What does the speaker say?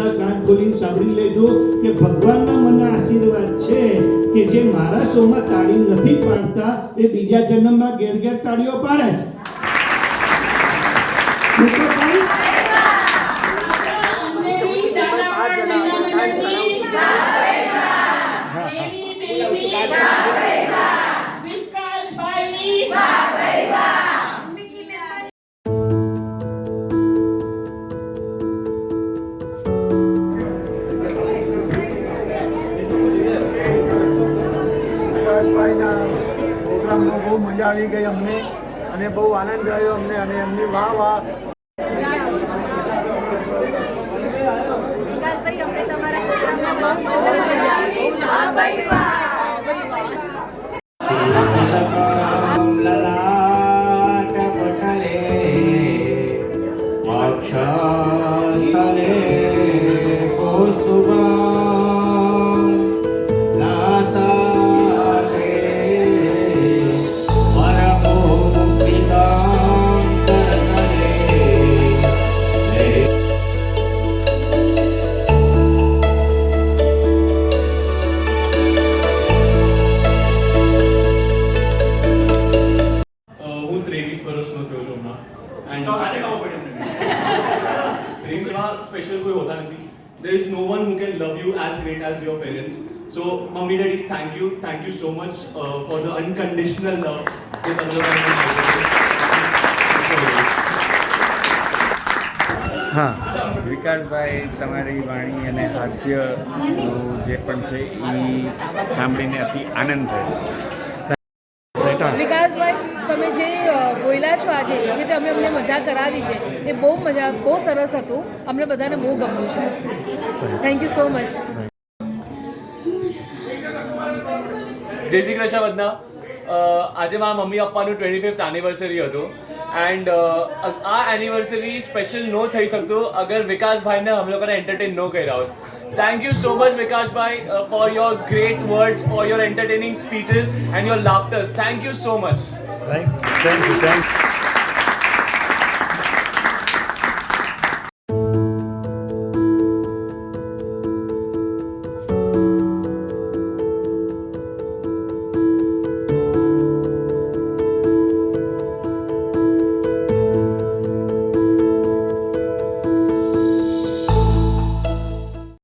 બધા કાન ખોલીને સાંભળી લેજો કે ભગવાનના મને આશીર્વાદ છે કે જે મારા શોમાં તાળી નથી પાડતા એ બીજા જન્મમાં ઘેર ઘેર તાળીઓ પાડે પ્રોગ્રામમાં બહુ મજા આવી ગઈ અમને અને બહુ આનંદ આવ્યો અમને અને એમની વાહ વાહ. વિકાસભાઈ અમને તમારા પ્રોગ્રામમાં બહુ મજા આવી. વાહ ભાઈ વાહ. स्पेशल कोई होता नहीं. There is no one who can love you as great as your parents. So, Mummy Daddy, thank you so much for the unconditional love that વિકાસભાઈ તમારી વાણી અને હાસ્યનું જે પણ છે એ સાંભળીને અતિ આનંદ થયો. વિકાસભાઈ તમે જે બોલ્યા છો આજે જે તમે અમને મજા કરાવી છે એ બહુ સરસ હતું. અમને બધાને બહુ ગમ્યું છે. Thank you so much. જય શ્રી કૃષ્ણ બધા. આજે મારા મમ્મી પપ્પાનું 25th એનિવર્સરી હતું એન્ડ આ એનિવર્સરી સ્પેશિયલ નો થઈ શકતું અગર વિકાસભાઈને અમે લોકોને એન્ટરટેન ન કર્યા હોત. Thank you so much, Vikashbhai, for your great words, for your entertaining speeches and your laughters. Thank you so much. Thank you.